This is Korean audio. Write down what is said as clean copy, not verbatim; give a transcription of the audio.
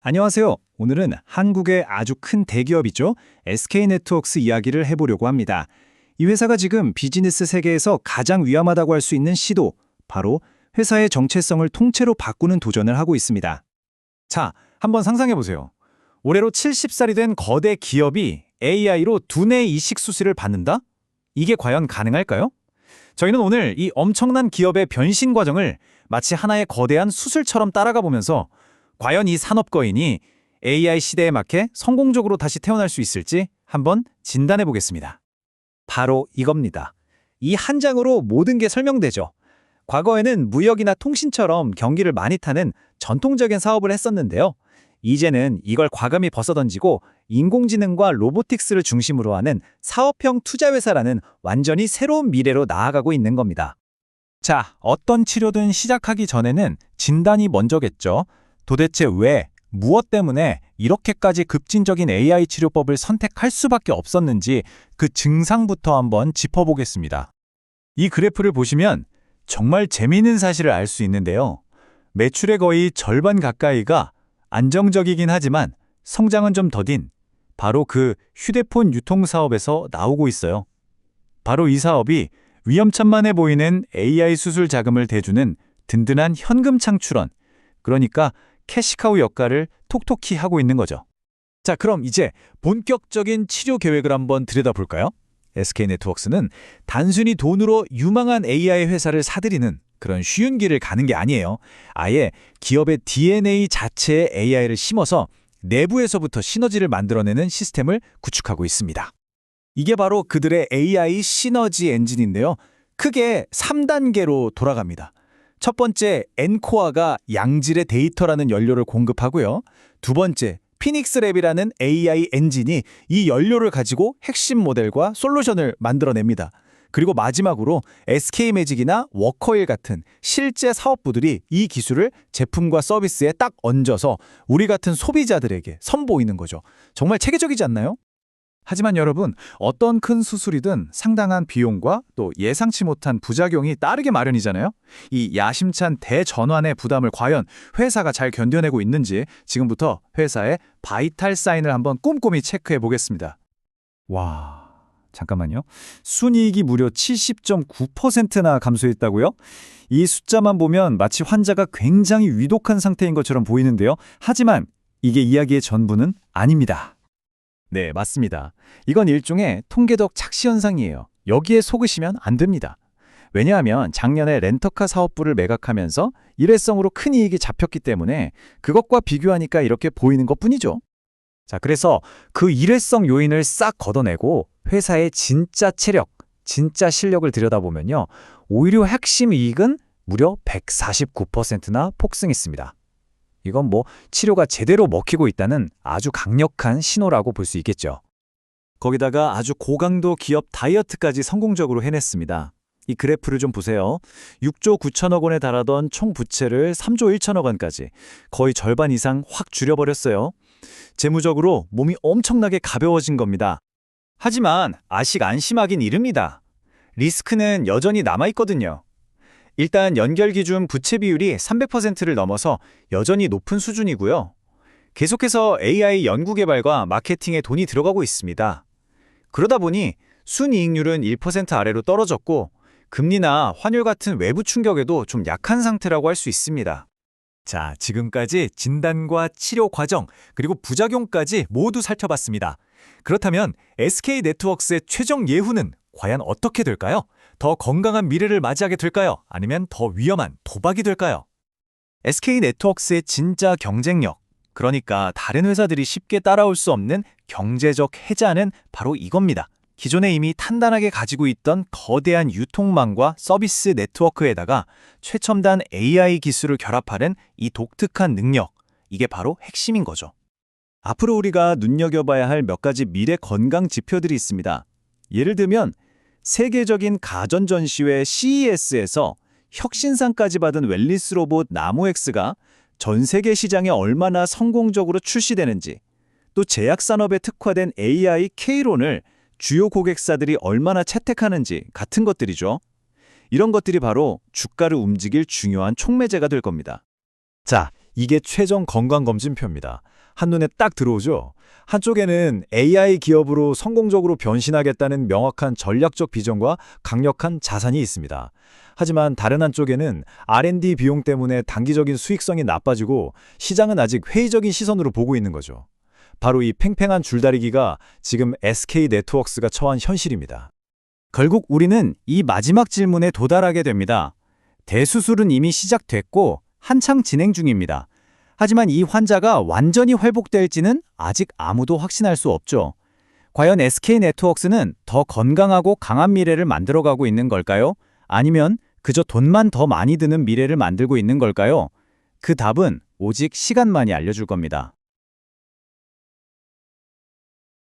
안녕하세요. 오늘은 한국의 아주 큰 대기업이죠. SK네트워크스 이야기를 해보려고 합니다. 이 회사가 지금 비즈니스 세계에서 가장 위험하다고 할 수 있는 시도, 바로 회사의 정체성을 통째로 바꾸는 도전을 하고 있습니다. 자, 한번 상상해 보세요. 올해로 70살이 된 거대 기업이 AI로 두뇌 이식 수술을 받는다? 이게 과연 가능할까요? 저희는 오늘 이 엄청난 기업의 변신 과정을 마치 하나의 거대한 수술처럼 따라가 보면서 과연 이 산업거인이 AI 시대에 맞게 성공적으로 다시 태어날 수 있을지 한번 진단해 보겠습니다. 바로 이겁니다. 이 한 장으로 모든 게 설명되죠. 과거에는 무역이나 통신처럼 경기를 많이 타는 전통적인 사업을 했었는데요. 이제는 이걸 과감히 벗어던지고 인공지능과 로보틱스를 중심으로 하는 사업형 투자회사라는 완전히 새로운 미래로 나아가고 있는 겁니다. 자, 어떤 치료든 시작하기 전에는 진단이 먼저겠죠. 도대체 왜, 무엇 때문에 이렇게까지 급진적인 AI 치료법을 선택할 수밖에 없었는지 그 증상부터 한번 짚어보겠습니다. 이 그래프를 보시면 정말 재미있는 사실을 알 수 있는데요. 매출의 거의 절반 가까이가 안정적이긴 하지만 성장은 좀 더딘 바로 그 휴대폰 유통사업에서 나오고 있어요. 바로 이 사업이 위험천만해 보이는 AI 수술 자금을 대주는 든든한 현금 창출원, 그러니까 캐시카우 역할을 톡톡히 하고 있는 거죠. 자, 그럼 이제 본격적인 치료 계획을 한번 들여다볼까요? SK네트워크스는 단순히 돈으로 유망한 AI 회사를 사들이는 그런 쉬운 길을 가는 게 아니에요. 아예 기업의 DNA 자체에 AI를 심어서 내부에서부터 시너지를 만들어내는 시스템을 구축하고 있습니다. 이게 바로 그들의 AI 시너지 엔진인데요. 크게 3단계로 돌아갑니다. 첫 번째, 엔코어가 양질의 데이터라는 연료를 공급하고요. 두 번째, 피닉스랩이라는 AI 엔진이 이 연료를 가지고 핵심 모델과 솔루션을 만들어냅니다. 그리고 마지막으로 SK매직이나 워커힐 같은 실제 사업부들이 이 기술을 제품과 서비스에 딱 얹어서 우리 같은 소비자들에게 선보이는 거죠. 정말 체계적이지 않나요? 하지만 여러분, 어떤 큰 수술이든 상당한 비용과 또 예상치 못한 부작용이 따르게 마련이잖아요. 이 야심찬 대전환의 부담을 과연 회사가 잘 견뎌내고 있는지 지금부터 회사의 바이탈 사인을 한번 꼼꼼히 체크해 보겠습니다. 와, 잠깐만요. 순이익이 무려 70.9%나 감소했다고요? 이 숫자만 보면 마치 환자가 굉장히 위독한 상태인 것처럼 보이는데요. 하지만 이게 이야기의 전부는 아닙니다. 네, 맞습니다. 이건 일종의 통계적 착시 현상이에요. 여기에 속으시면 안 됩니다. 왜냐하면 작년에 렌터카 사업부를 매각하면서 일회성으로 큰 이익이 잡혔기 때문에 그것과 비교하니까 이렇게 보이는 것뿐이죠. 자, 그래서 그 일회성 요인을 싹 걷어내고 회사의 진짜 체력, 진짜 실력을 들여다보면요. 오히려 핵심 이익은 무려 149%나 폭승했습니다. 이건 뭐 치료가 제대로 먹히고 있다는 아주 강력한 신호라고 볼 수 있겠죠. 거기다가 아주 고강도 기업 다이어트까지 성공적으로 해냈습니다. 이 그래프를 좀 보세요. 6조 9천억 원에 달하던 총 부채를 3조 1천억 원까지 거의 절반 이상 확 줄여버렸어요. 재무적으로 몸이 엄청나게 가벼워진 겁니다. 하지만 아직 안심하긴 이릅니다. 리스크는 여전히 남아있거든요. 일단 연결 기준 부채 비율이 300%를 넘어서 여전히 높은 수준이고요. 계속해서 AI 연구 개발과 마케팅에 돈이 들어가고 있습니다. 그러다 보니 순이익률은 1% 아래로 떨어졌고 금리나 환율 같은 외부 충격에도 좀 약한 상태라고 할 수 있습니다. 자, 지금까지 진단과 치료 과정, 그리고 부작용까지 모두 살펴봤습니다. 그렇다면 SK네트워크스의 최종 예후는 과연 어떻게 될까요? 더 건강한 미래를 맞이하게 될까요? 아니면 더 위험한 도박이 될까요? SK네트워크스의 진짜 경쟁력, 그러니까 다른 회사들이 쉽게 따라올 수 없는 경제적 해자는 바로 이겁니다. 기존에 이미 탄탄하게 가지고 있던 거대한 유통망과 서비스 네트워크에다가 최첨단 AI 기술을 결합하는 이 독특한 능력, 이게 바로 핵심인 거죠. 앞으로 우리가 눈여겨봐야 할 몇 가지 미래 건강 지표들이 있습니다. 예를 들면 세계적인 가전 전시회 CES에서 혁신상까지 받은 웰니스 로봇 나모엑스가 전 세계 시장에 얼마나 성공적으로 출시되는지, 또 제약산업에 특화된 AI K론을 주요 고객사들이 얼마나 채택하는지 같은 것들이죠. 이런 것들이 바로 주가를 움직일 중요한 촉매제가 될 겁니다. 자, 이게 최종 건강검진표입니다. 한눈에 딱 들어오죠? 한쪽에는 AI 기업으로 성공적으로 변신하겠다는 명확한 전략적 비전과 강력한 자산이 있습니다. 하지만 다른 한쪽에는 R&D 비용 때문에 단기적인 수익성이 나빠지고 시장은 아직 회의적인 시선으로 보고 있는 거죠. 바로 이 팽팽한 줄다리기가 지금 SK네트워크스가 처한 현실입니다. 결국 우리는 이 마지막 질문에 도달하게 됩니다. 대수술은 이미 시작됐고 한창 진행 중입니다. 하지만 이 환자가 완전히 회복될지는 아직 아무도 확신할 수 없죠. 과연 SK네트워크스는 더 건강하고 강한 미래를 만들어가고 있는 걸까요? 아니면 그저 돈만 더 많이 드는 미래를 만들고 있는 걸까요? 그 답은 오직 시간만이 알려줄 겁니다.